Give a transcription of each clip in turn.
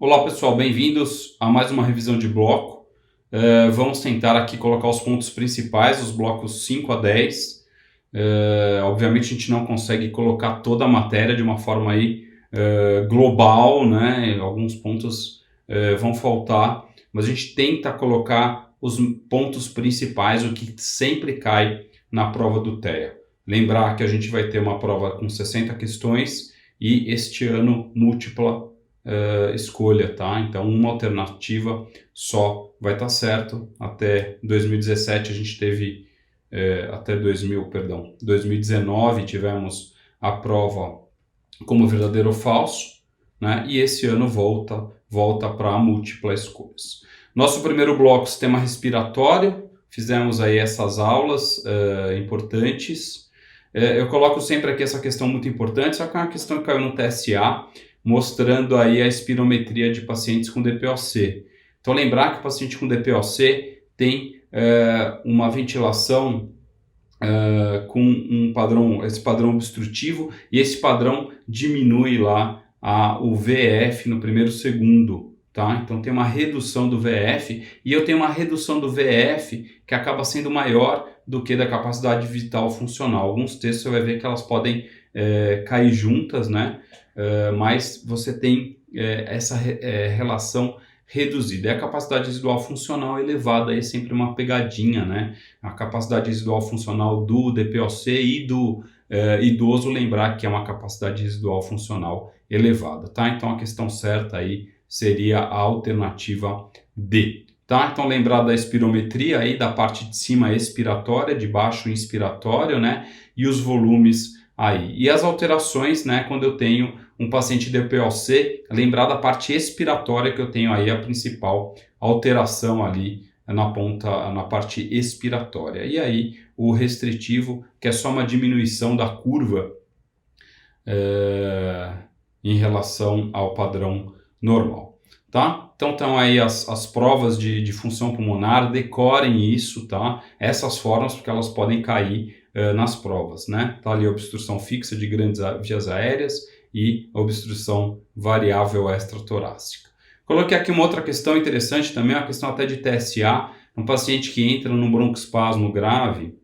Olá pessoal, bem-vindos a mais uma revisão de bloco. Vamos tentar aqui colocar os pontos principais, os blocos 5 a 10. Obviamente a gente não consegue colocar toda a matéria de uma forma aí, global, né? Alguns pontos vão faltar, mas a gente tenta colocar os pontos principais, o que sempre cai na prova do TEA. Lembrar que a gente vai ter uma prova com 60 questões e este ano múltipla escolha, tá? Então uma alternativa só vai estar certo. Até 2017 a gente teve, até 2019 tivemos a prova como verdadeiro ou falso, né? E esse ano volta para múltipla escolhas. Nosso primeiro bloco, sistema respiratório, fizemos aí essas aulas importantes. Eu coloco sempre aqui essa questão muito importante, só que é uma questão que caiu no TSA, mostrando aí a espirometria de pacientes com DPOC. Então lembrar que o paciente com DPOC tem uma ventilação com esse padrão obstrutivo, e esse padrão diminui lá o VEF no primeiro segundo, tá? Então tem uma redução do VEF, e eu tenho uma redução do VEF que acaba sendo maior do que da capacidade vital funcional. Alguns textos você vai ver que elas podem cair juntas, né? Mas você tem essa relação reduzida. E a capacidade residual funcional elevada é sempre uma pegadinha, né? A capacidade residual funcional do DPOC e do idoso, lembrar que é uma capacidade residual funcional elevada, tá? Então a questão certa aí seria a alternativa D. Tá? Então lembrar da espirometria aí, da parte de cima expiratória, de baixo inspiratório, né? E os volumes aí. E as alterações, né? Quando eu tenho um paciente DPOC, lembrar da parte expiratória, que eu tenho aí a principal alteração ali na parte expiratória. E aí o restritivo, que é só uma diminuição da curva em relação ao padrão normal. Tá? Então estão aí as provas de função pulmonar, decorem isso, tá? Essas formas, porque elas podem cair nas provas, né? Tá ali a obstrução fixa de grandes vias aéreas e a obstrução variável extratorácica. Coloquei aqui uma outra questão interessante também, uma questão até de TSA, um paciente que entra num broncoespasmo grave.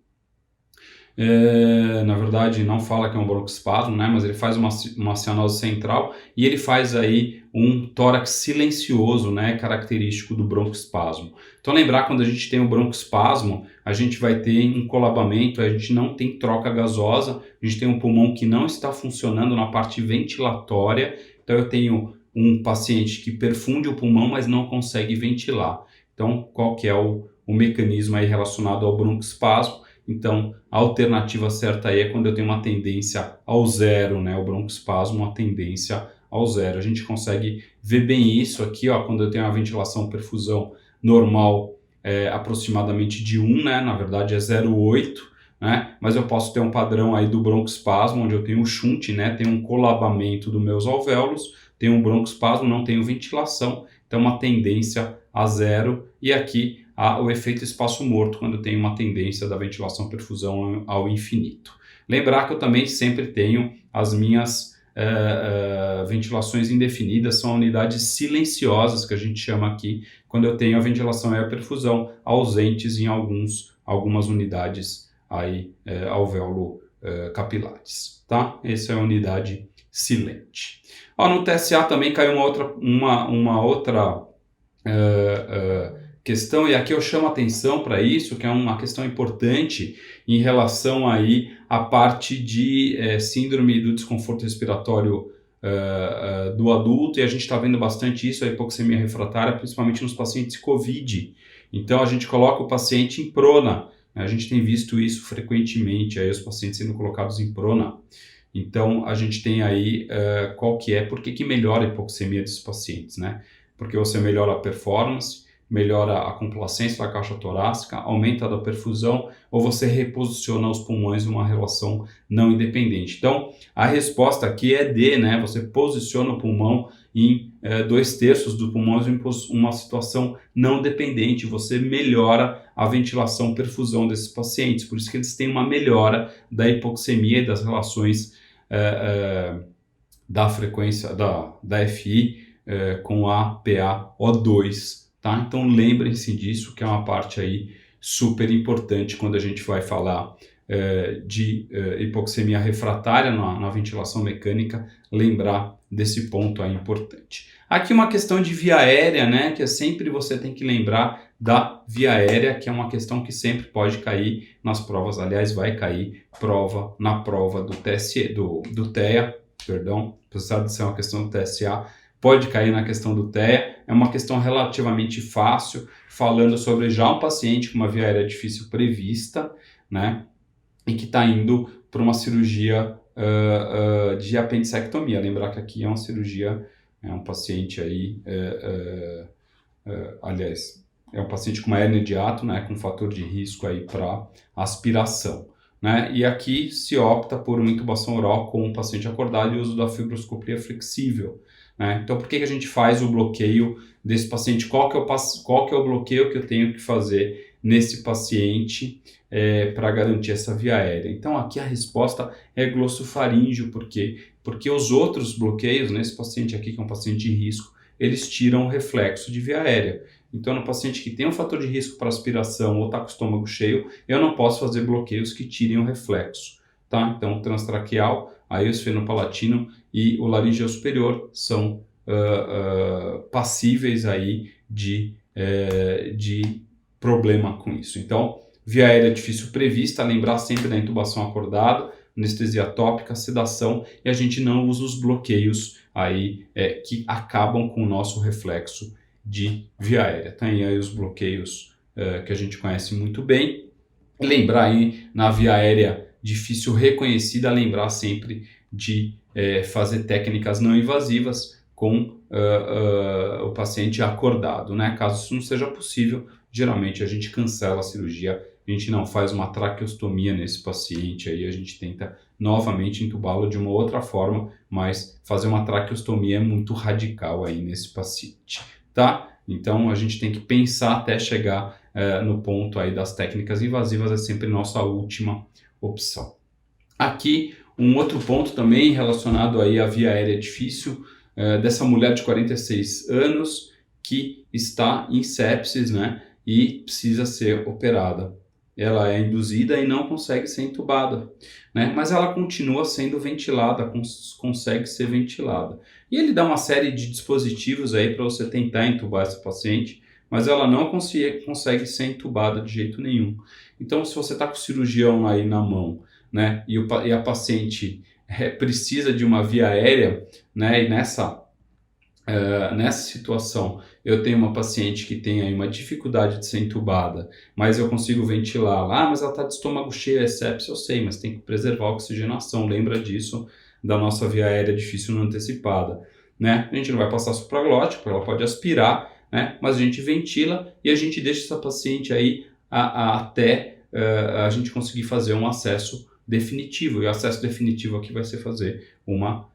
Na verdade não fala que é um broncoespasmo, né, mas ele faz uma cianose central e ele faz aí um tórax silencioso, né, característico do broncoespasmo. Então lembrar, quando a gente tem o broncoespasmo, a gente vai ter um colabamento, a gente não tem troca gasosa, a gente tem um pulmão que não está funcionando na parte ventilatória, então eu tenho um paciente que perfunde o pulmão, mas não consegue ventilar. Então qual que é o mecanismo aí relacionado ao broncoespasmo? Então, a alternativa certa aí é quando eu tenho uma tendência ao zero, né? O broncoespasmo, uma tendência ao zero. A gente consegue ver bem isso aqui, ó, quando eu tenho a ventilação perfusão normal aproximadamente de 1, né? Na verdade é 0,8, né? Mas eu posso ter um padrão aí do broncoespasmo, onde eu tenho um shunt, né? Tem um colabamento dos meus alvéolos, tenho um broncoespasmo, não tenho ventilação, então uma tendência a zero, e aqui o efeito espaço morto, quando tem uma tendência da ventilação perfusão ao infinito. Lembrar que eu também sempre tenho as minhas ventilações indefinidas, são unidades silenciosas, que a gente chama aqui, quando eu tenho a ventilação e a perfusão ausentes em algumas unidades aí, alvéolo capilares, tá? Essa é a unidade silente. No TSA também caiu uma outra questão, e aqui eu chamo atenção para isso, que é uma questão importante em relação aí à parte de síndrome do desconforto respiratório do adulto, e a gente está vendo bastante isso, a hipoxemia refratária, principalmente nos pacientes COVID. Então a gente coloca o paciente em prona, né? A gente tem visto isso frequentemente, aí os pacientes sendo colocados em prona. Então a gente tem aí por que melhora a hipoxemia desses pacientes, né? Porque você melhora a performance, melhora a complacência da caixa torácica, aumenta a perfusão, ou você reposiciona os pulmões em uma relação não independente. Então, a resposta aqui é D, né? Você posiciona o pulmão em 2/3 do pulmão em uma situação não dependente, você melhora a ventilação e perfusão desses pacientes, por isso que eles têm uma melhora da hipoxemia e das relações da frequência da FI com a PaO2, tá? Então lembrem-se disso, que é uma parte aí super importante quando a gente vai falar de hipoxemia refratária na ventilação mecânica, lembrar desse ponto aí importante. Aqui uma questão de via aérea, né, que é sempre você tem que lembrar da via aérea, que é uma questão que sempre pode cair nas provas, aliás, vai cair na prova do TSE, do TEA, perdão, apesar de ser uma questão do TSA, pode cair na questão do TEA, é uma questão relativamente fácil, falando sobre já um paciente com uma via aérea difícil prevista, né, e que está indo para uma cirurgia de apendicectomia. Lembrar que aqui é uma cirurgia, é um paciente aí, aliás, é um paciente com uma hérnia de hiato, né, com fator de risco aí para aspiração, né, e aqui se opta por uma intubação oral com o paciente acordado e uso da fibroscopia flexível, né. Então, por que a gente faz o bloqueio desse paciente? Qual que é o bloqueio que eu tenho que fazer nesse paciente para garantir essa via aérea? Então, aqui a resposta é glossofaríngeo. Por quê? Porque os outros bloqueios, nesse paciente aqui, que é um paciente de risco, eles tiram o reflexo de via aérea. Então, no paciente que tem um fator de risco para aspiração ou está com o estômago cheio, eu não posso fazer bloqueios que tirem o reflexo, tá? Então, o transtraqueal, aí o esfenopalatino e o laringeu superior são passíveis aí de problema com isso. Então, via aérea difícil prevista, lembrar sempre da intubação acordada, anestesia tópica, sedação, e a gente não usa os bloqueios aí que acabam com o nosso reflexo de via aérea. Tem aí os bloqueios que a gente conhece muito bem. Lembrar aí na via aérea difícil reconhecida, lembrar sempre de fazer técnicas não invasivas com o paciente acordado, né? Caso isso não seja possível, geralmente a gente cancela a cirurgia, a gente não faz uma traqueostomia nesse paciente, aí a gente tenta novamente entubá-lo de uma outra forma, mas fazer uma traqueostomia é muito radical aí nesse paciente, tá? Então a gente tem que pensar até chegar no ponto aí das técnicas invasivas, é sempre nossa última opção. Aqui um outro ponto também relacionado aí à via aérea difícil, dessa mulher de 46 anos que está em sepsis, né, e precisa ser operada. Ela é induzida e não consegue ser entubada, né, mas ela continua sendo ventilada, consegue ser ventilada. E ele dá uma série de dispositivos aí para você tentar entubar essa paciente, mas ela não consegue ser entubada de jeito nenhum. Então, se você está com o cirurgião aí na mão, né, e a paciente precisa de uma via aérea, né, e nessa situação eu tenho uma paciente que tem aí uma dificuldade de ser entubada, mas eu consigo ventilar lá, mas ela está de estômago cheio, é sepsis, eu sei, mas tem que preservar a oxigenação, lembra disso, da nossa via aérea difícil não antecipada, né? A gente não vai passar supraglótico, ela pode aspirar, né, mas a gente ventila e a gente deixa essa paciente aí até a gente conseguir fazer um acesso definitivo, e o acesso definitivo aqui vai ser fazer uma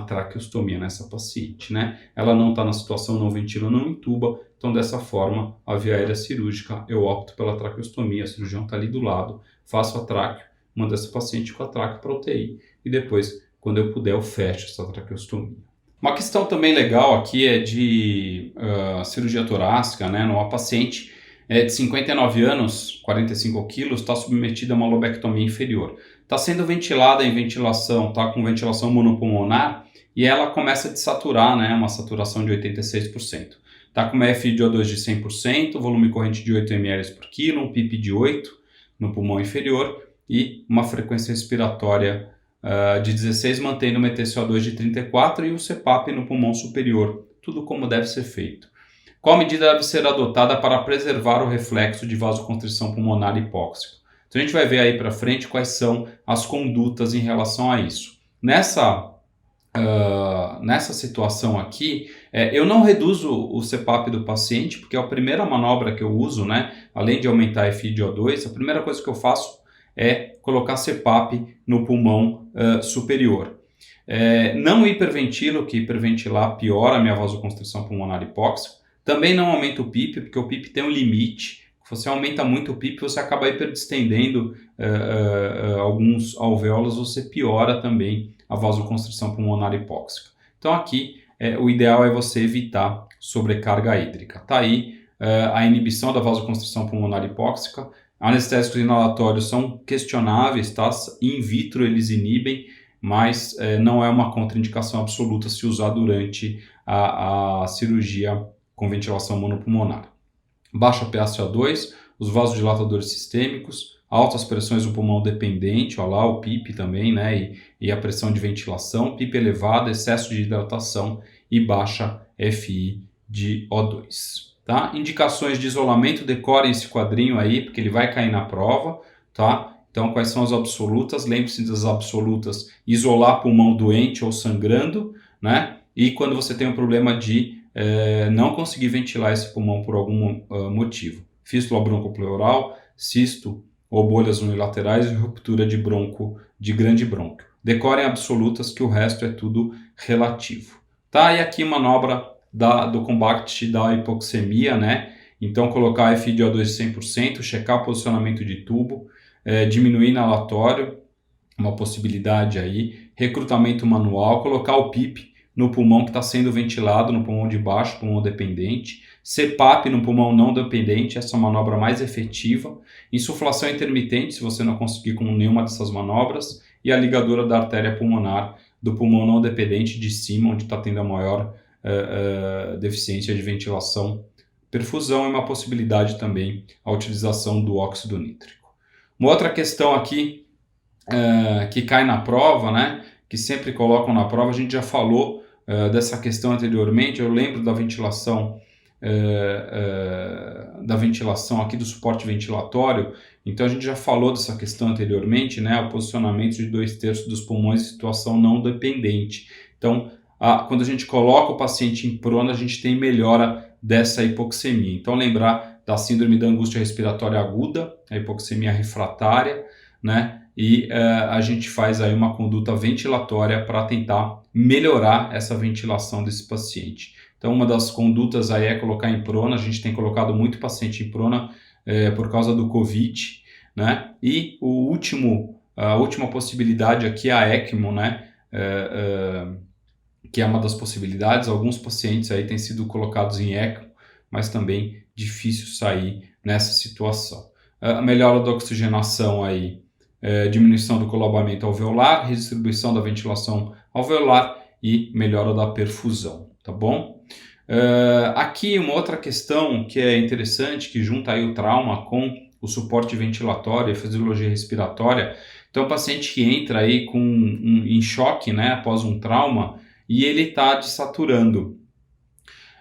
traqueostomia nessa paciente, né? Ela não está na situação, não ventila, não intuba, então dessa forma a via aérea cirúrgica eu opto pela traqueostomia, a cirurgião está ali do lado, faço a tráqueo, mando essa paciente com a tráqueo para UTI e depois, quando eu puder, eu fecho essa traqueostomia. Uma questão também legal aqui é de cirurgia torácica, né? Numa paciente de 59 anos, 45 quilos, está submetida a uma lobectomia inferior. Está sendo ventilada em ventilação, está com ventilação monopulmonar e ela começa a desaturar, né? Uma saturação de 86%. Está com uma FiO2 de 100%, volume corrente de 8 ml por quilo, um PIP de 8 no pulmão inferior e uma frequência respiratória de 16, mantendo uma TCO2 de 34 e o CPAP no pulmão superior. Tudo como deve ser feito. Qual medida deve ser adotada para preservar o reflexo de vasoconstrição pulmonar hipóxico? Então a gente vai ver aí para frente quais são as condutas em relação a isso. Nessa situação aqui, eu não reduzo o CPAP do paciente, porque é a primeira manobra que eu uso, né? Além de aumentar a FiO2, a primeira coisa que eu faço é colocar CPAP no pulmão superior. Não hiperventilo, que hiperventilar piora a minha vasoconstrição pulmonar hipóxica. Também não aumento o PIP, porque o PIP tem um limite. Se você aumenta muito o PIP, você acaba hiperdistendendo alguns alvéolos, você piora também a vasoconstrição pulmonar hipóxica. Então aqui o ideal é você evitar sobrecarga hídrica. Tá aí a inibição da vasoconstrição pulmonar hipóxica. Anestésicos inalatórios são questionáveis, tá? In vitro eles inibem, mas não é uma contraindicação absoluta se usar durante a cirurgia com ventilação monopulmonar. Baixa PaCO2, os vasodilatadores sistêmicos, altas pressões do pulmão dependente, olha lá o PIP também, né? E a pressão de ventilação, PIP elevada, excesso de hidratação e baixa FI de O2. Tá? Indicações de isolamento, decorem esse quadrinho aí, porque ele vai cair na prova, tá? Então, quais são as absolutas? Lembre-se das absolutas: isolar pulmão doente ou sangrando, né? E quando você tem um problema de não conseguir ventilar esse pulmão por algum motivo. Fístula broncopleural, cisto ou bolhas unilaterais e ruptura de bronco, de grande brônquio. Decorem absolutas, que o resto é tudo relativo. Tá? E aqui manobra do combate da hipoxemia, né? Então colocar FI de O2 de 100%, checar o posicionamento de tubo, diminuir inalatório, uma possibilidade aí, recrutamento manual, colocar o PIP no pulmão que está sendo ventilado, no pulmão de baixo, pulmão dependente, CPAP no pulmão não dependente, essa é a manobra mais efetiva, insuflação intermitente, se você não conseguir com nenhuma dessas manobras, e a ligadura da artéria pulmonar do pulmão não dependente de cima, onde está tendo a maior deficiência de ventilação, perfusão, e uma possibilidade também a utilização do óxido nítrico. Uma outra questão aqui que cai na prova, né, que sempre colocam na prova, a gente já falou dessa questão anteriormente. Eu lembro da ventilação aqui do suporte ventilatório, então a gente já falou dessa questão anteriormente, né, o posicionamento de 2/3 dos pulmões em situação não dependente. Então, quando a gente coloca o paciente em prona, a gente tem melhora dessa hipoxemia. Então, lembrar da síndrome da angústia respiratória aguda, a hipoxemia refratária, né? E a gente faz aí uma conduta ventilatória para tentar melhorar essa ventilação desse paciente. Então, uma das condutas aí é colocar em prona. A gente tem colocado muito paciente em prona por causa do COVID, né? E a última possibilidade aqui é a ECMO, né? Que é uma das possibilidades. Alguns pacientes aí têm sido colocados em ECMO, mas também difícil sair nessa situação. A melhora da oxigenação aí, diminuição do colabamento alveolar, redistribuição da ventilação alveolar e melhora da perfusão, tá bom? Aqui uma outra questão que é interessante, que junta aí o trauma com o suporte ventilatório e a fisiologia respiratória. Então, o paciente que entra aí em choque, né, após um trauma, e ele está desaturando.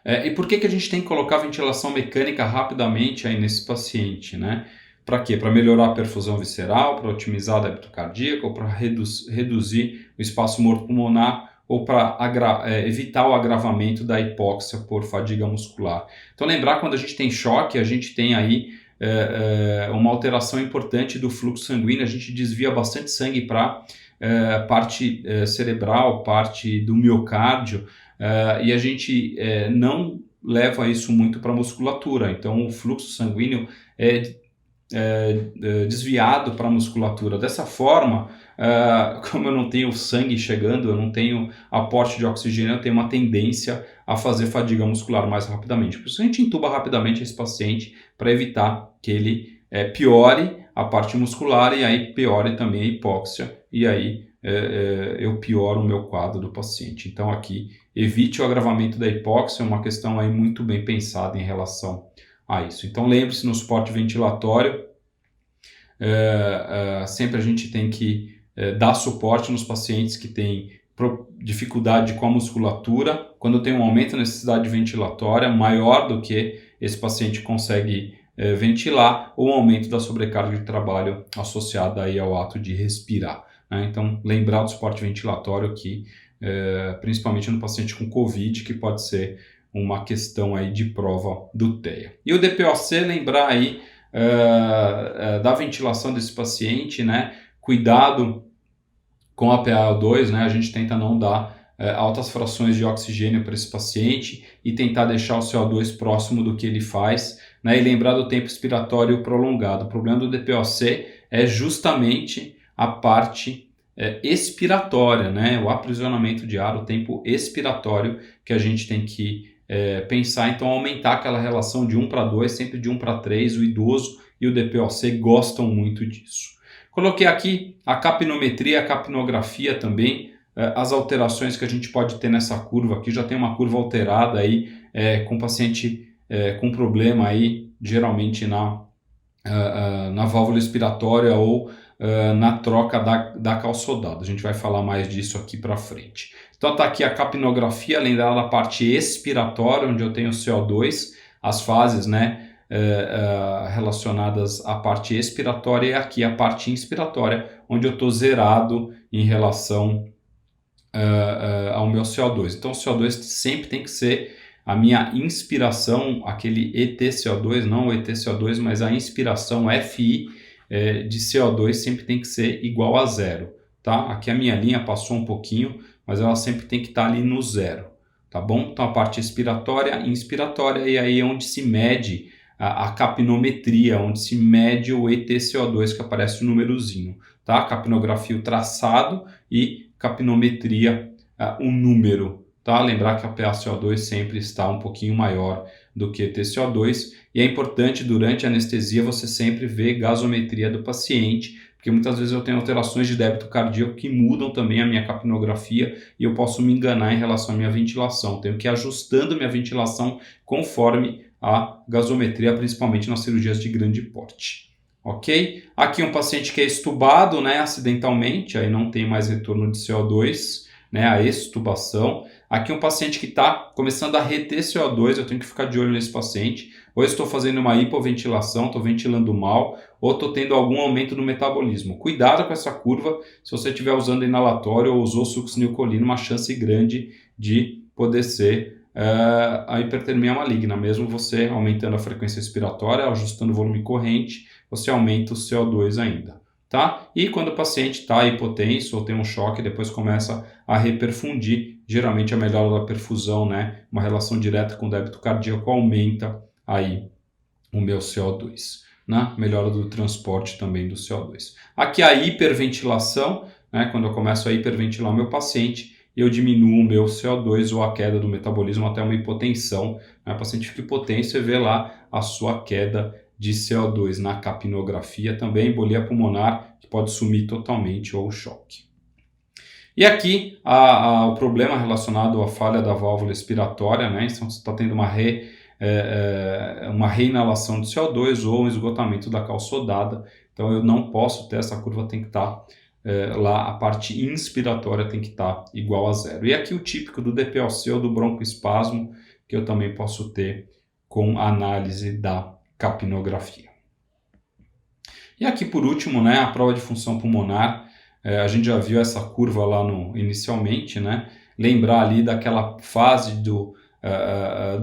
E por que a gente tem que colocar ventilação mecânica rapidamente aí nesse paciente, né? Para quê? Para melhorar a perfusão visceral, para otimizar a débito cardíaco, ou para reduzir o espaço morto pulmonar, ou para evitar o agravamento da hipóxia por fadiga muscular. Então, lembrar, quando a gente tem choque, a gente tem aí uma alteração importante do fluxo sanguíneo, a gente desvia bastante sangue para parte cerebral, parte do miocárdio, e a gente não leva isso muito para a musculatura. Então, o fluxo sanguíneo é desviado para a musculatura. Dessa forma, como eu não tenho sangue chegando, eu não tenho aporte de oxigênio, eu tenho uma tendência a fazer fadiga muscular mais rapidamente. Por isso a gente intuba rapidamente esse paciente para evitar que ele piore a parte muscular e aí piore também a hipóxia, e aí eu pioro o meu quadro do paciente. Então aqui, evite o agravamento da hipóxia, é uma questão aí muito bem pensada em relação a isso. Então lembre-se, no suporte ventilatório, sempre a gente tem que dar suporte nos pacientes que têm dificuldade com a musculatura, quando tem um aumento da necessidade ventilatória maior do que esse paciente consegue ventilar, ou um aumento da sobrecarga de trabalho associada aí ao ato de respirar, né? Então, lembrar do suporte ventilatório aqui, principalmente no paciente com COVID, que pode ser uma questão aí de prova do TEA. E o DPOC, lembrar aí da ventilação desse paciente, né? Cuidado com a PaO2, né? A gente tenta não dar altas frações de oxigênio para esse paciente e tentar deixar o CO2 próximo do que ele faz, né? E lembrar do tempo expiratório prolongado. O problema do DPOC é justamente a parte expiratória, né? O aprisionamento de ar, o tempo expiratório que a gente tem que pensar, então aumentar aquela relação de 1 para 2, sempre de 1 para 3, o idoso e o DPOC gostam muito disso. Coloquei aqui a capnometria, a capnografia também, as alterações que a gente pode ter nessa curva aqui, já tem uma curva alterada aí, com paciente com problema aí, geralmente na válvula expiratória ou na troca da calçodada. A gente vai falar mais disso aqui para frente. Então está aqui a capnografia, lembrar da parte expiratória, onde eu tenho o CO2, as fases, né, relacionadas à parte expiratória, e aqui a parte inspiratória, onde eu estou zerado em relação ao meu CO2. Então o CO2 sempre tem que ser a minha inspiração, aquele EtCO2, não o EtCO2, mas a inspiração FI de CO2 sempre tem que ser igual a zero, tá? Aqui a minha linha passou um pouquinho, mas ela sempre tem que estar ali no zero, tá bom? Então a parte expiratória, inspiratória, e aí é onde se mede a capnometria, onde se mede o EtCO2, que aparece o númerozinho, tá? Capnografia, o traçado, e capnometria, o número, tá? Lembrar que a PaCO2 sempre está um pouquinho maior do que TCO2, e é importante durante a anestesia você sempre ver gasometria do paciente, porque muitas vezes eu tenho alterações de débito cardíaco que mudam também a minha capnografia e eu posso me enganar em relação à minha ventilação. Tenho que ir ajustando minha ventilação conforme a gasometria, principalmente nas cirurgias de grande porte. Ok? Aqui um paciente que é extubado, né, acidentalmente, aí não tem mais retorno de CO2, né, a extubação. Aqui um paciente que está começando a reter CO2, eu tenho que ficar de olho nesse paciente. Ou estou fazendo uma hipoventilação, estou ventilando mal, ou estou tendo algum aumento no metabolismo. Cuidado com essa curva, se você estiver usando inalatório ou usou succinilcolina, uma chance grande de poder ser a hipertermia maligna. Mesmo você aumentando a frequência respiratória, ajustando o volume corrente, você aumenta o CO2 ainda. Tá? E quando o paciente está hipotenso ou tem um choque, depois começa a reperfundir, geralmente a melhora da perfusão, né? Uma relação direta com o débito cardíaco aumenta aí o meu CO2, né? Melhora do transporte também do CO2. Aqui a hiperventilação, né? Quando eu começo a hiperventilar o meu paciente, eu diminuo o meu CO2 ou a queda do metabolismo até uma hipotensão, né? O paciente fica hipotenso e vê lá a sua queda de CO2 na capnografia, também embolia pulmonar, que pode sumir totalmente ou choque. E aqui o problema relacionado à falha da válvula expiratória, né? Então você está tendo uma reinalação de CO2 ou um esgotamento da calçodada, então eu não posso ter, essa curva tem que estar lá, a parte inspiratória tem que estar igual a zero. E aqui o típico do DPOC ou do broncoespasmo, que eu também posso ter com a análise da capnografia. E aqui por último, né, a prova de função pulmonar, a gente já viu essa curva lá inicialmente, né, lembrar ali daquela fase do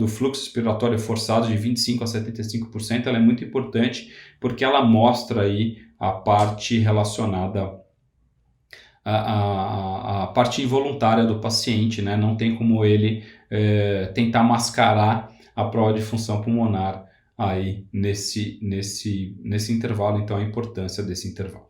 fluxo respiratório forçado de 25% a 75%, ela é muito importante porque ela mostra aí a parte relacionada à parte involuntária do paciente, né, não tem como ele tentar mascarar a prova de função pulmonar aí nesse intervalo, então a importância desse intervalo.